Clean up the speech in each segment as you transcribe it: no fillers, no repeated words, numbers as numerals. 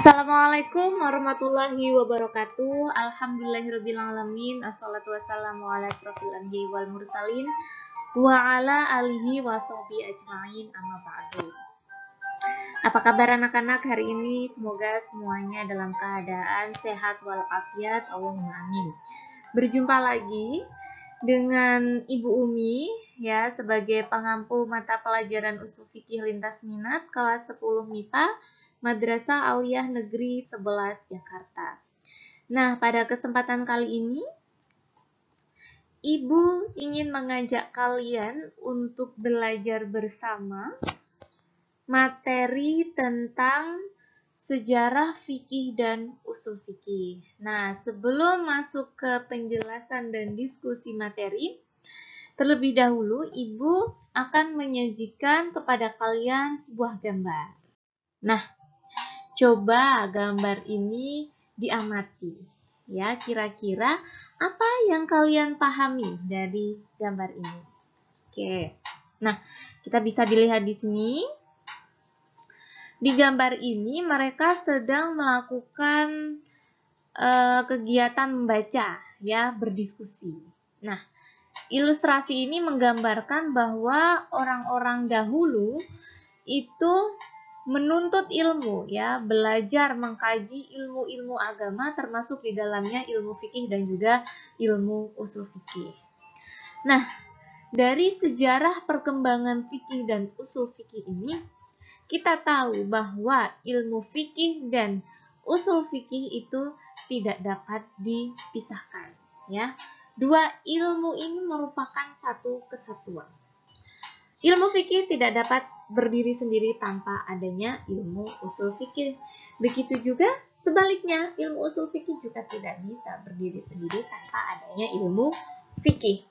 Assalamualaikum warahmatullahi wabarakatuh. Alhamdulillahirrabbilalamin. Assalatu wassalamu ala asrofil anbiya'i wal mursalin wa ala alihi wa sahbihi ajma'in, amma ba'du. Apa kabar anak-anak hari ini? Semoga semuanya dalam keadaan sehat walafiat. Allahumma amin. Berjumpa lagi dengan Ibu Umi ya sebagai pengampu mata pelajaran usul fikih lintas minat kelas 10 MIPA Madrasah Aliyah Negeri 11 Jakarta. Nah, pada kesempatan kali ini Ibu ingin mengajak kalian untuk belajar bersama materi tentang sejarah fikih dan usul fikih. Nah, sebelum masuk ke penjelasan dan diskusi materi, terlebih dahulu Ibu akan menyajikan kepada kalian sebuah gambar. Nah, coba gambar ini diamati. Ya, kira-kira apa yang kalian pahami dari gambar ini? Oke. Nah, kita bisa dilihat di sini. Di gambar ini mereka sedang melakukan kegiatan membaca, ya, berdiskusi. Nah, ilustrasi ini menggambarkan bahwa orang-orang dahulu itu menuntut ilmu, ya, belajar mengkaji ilmu-ilmu agama termasuk di dalamnya ilmu fikih dan juga ilmu usul fikih. Nah, dari sejarah perkembangan fikih dan usul fikih ini kita tahu bahwa ilmu fikih dan usul fikih itu tidak dapat dipisahkan, ya. Dua ilmu ini merupakan satu kesatuan. Ilmu fikih tidak dapat berdiri sendiri tanpa adanya ilmu usul fikih. Begitu juga sebaliknya, ilmu usul fikih juga tidak bisa berdiri sendiri tanpa adanya ilmu fikih.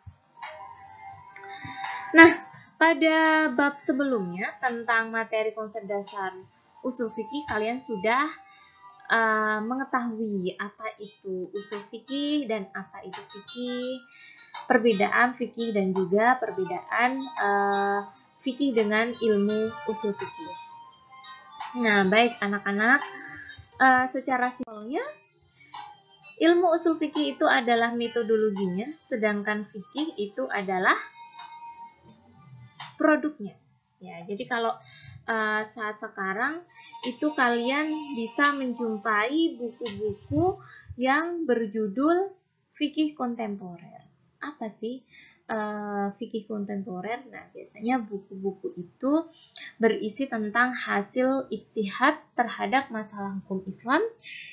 Nah, pada bab sebelumnya tentang materi konsep dasar usul fikih, kalian sudah mengetahui apa itu usul fikih dan apa itu fikih, perbedaan fikih dan juga perbedaan fikih dengan ilmu usul fikih. Nah, baik anak-anak, secara simpelnya ilmu usul fikih itu adalah metodologinya, sedangkan fikih itu adalah produknya. Ya, jadi kalau saat sekarang itu kalian bisa menjumpai buku-buku yang berjudul fikih kontemporer. Apa sih fikih kontemporer? Nah, biasanya buku-buku itu berisi tentang hasil ijtihad terhadap masalah hukum Islam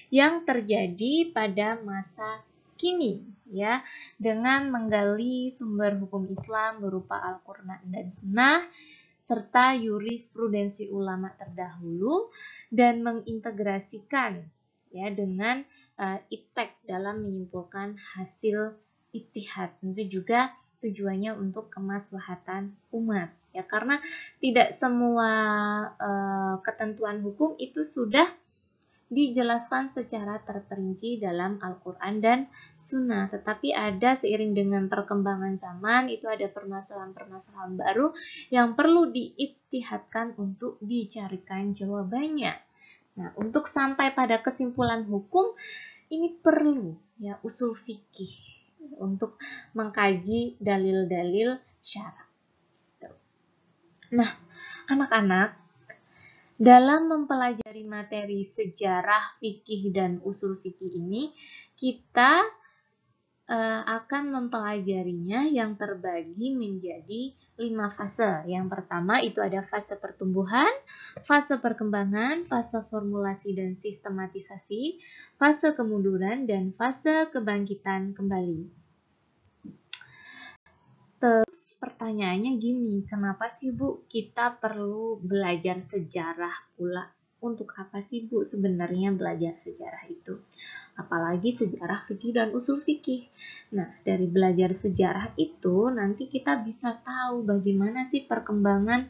yang terjadi pada masa kini, ya, dengan menggali sumber hukum Islam berupa Al-Quran dan Sunnah serta jurisprudensi ulama terdahulu dan mengintegrasikan, ya, dengan iptek dalam menyimpulkan hasil ijtihad. Tentu juga tujuannya untuk kemaslahatan umat, ya, karena tidak semua ketentuan hukum itu sudah dijelaskan secara terperinci dalam Al-Quran dan Sunnah, tetapi ada seiring dengan perkembangan zaman itu ada permasalahan-permasalahan baru yang perlu diijtihadkan untuk dicarikan jawabannya. Nah, untuk sampai pada kesimpulan hukum ini perlu, ya, usul fikih untuk mengkaji dalil-dalil syara. Nah, anak-anak, dalam mempelajari materi sejarah fikih dan usul fikih ini, kita akan mempelajarinya yang terbagi menjadi 5 fase. Yang pertama itu ada fase pertumbuhan, fase perkembangan, fase formulasi dan sistematisasi, fase kemunduran, dan fase kebangkitan kembali. Terus pertanyaannya gini, kenapa sih Bu kita perlu belajar sejarah pula? Untuk apa sih Bu sebenarnya belajar sejarah itu? Apalagi sejarah fikih dan usul fikih. Nah, dari belajar sejarah itu nanti kita bisa tahu bagaimana sih perkembangan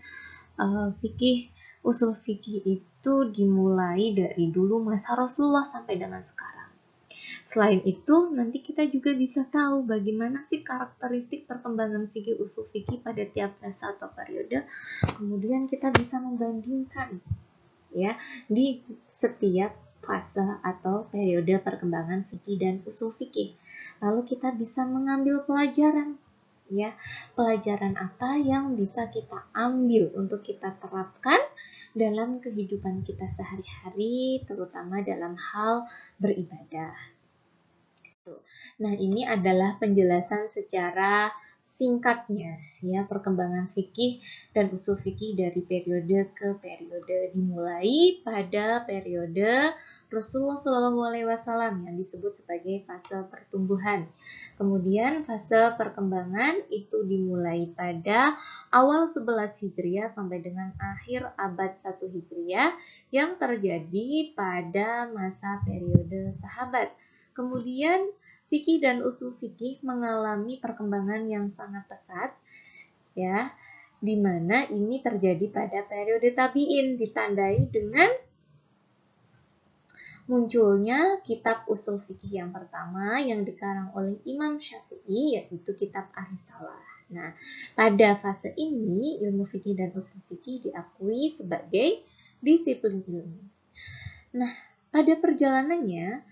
fikih, usul fikih itu dimulai dari dulu masa Rasulullah sampai dengan sekarang. Selain itu, nanti kita juga bisa tahu bagaimana sih karakteristik perkembangan fikih usul fikih pada tiap fase atau periode. Kemudian kita bisa membandingkan, ya, di setiap fase atau periode perkembangan fikih dan usul fikih. Lalu kita bisa mengambil pelajaran, ya. Pelajaran apa yang bisa kita ambil untuk kita terapkan dalam kehidupan kita sehari-hari, terutama dalam hal beribadah. Nah, ini adalah penjelasan secara singkatnya, ya, perkembangan fikih dan usul fikih dari periode ke periode, dimulai pada periode Rasulullah SAW yang disebut sebagai fase pertumbuhan. Kemudian fase perkembangan itu dimulai pada awal 11 Hijriah sampai dengan akhir abad 1 Hijriah yang terjadi pada masa periode sahabat. Kemudian fikih dan usul fikih mengalami perkembangan yang sangat pesat, ya, di mana ini terjadi pada periode tabi'in, ditandai dengan munculnya kitab usul fikih yang pertama yang dikarang oleh Imam Syafi'i, yaitu kitab Ar-Risalah. Nah, pada fase ini ilmu fikih dan usul fikih diakui sebagai disiplin ilmu. Nah, pada perjalanannya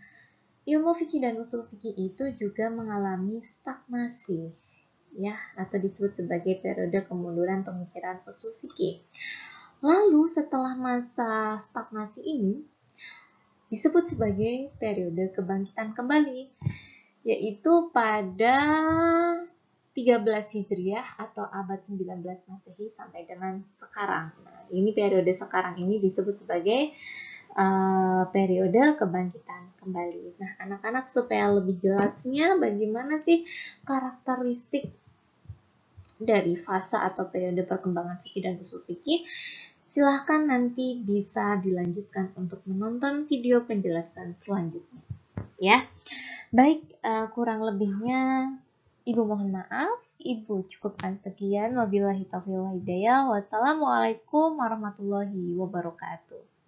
ilmu fikih dan usul fikih itu juga mengalami stagnasi, ya, atau disebut sebagai periode kemunduran pemikiran usul fikih. Lalu setelah masa stagnasi ini disebut sebagai periode kebangkitan kembali, yaitu pada 13 Hijriah atau abad 19 Masehi sampai dengan sekarang. Nah, ini periode sekarang ini disebut sebagai periode kebangkitan kembali. Nah, anak-anak, supaya lebih jelasnya bagaimana sih karakteristik dari fase atau periode perkembangan fikih dan usul fikih, silahkan nanti bisa dilanjutkan untuk menonton video penjelasan selanjutnya, ya. Baik, kurang lebihnya Ibu mohon maaf. Ibu cukupkan sekian. Wabillahi taufiq wal hidayah. Wassalamualaikum warahmatullahi wabarakatuh.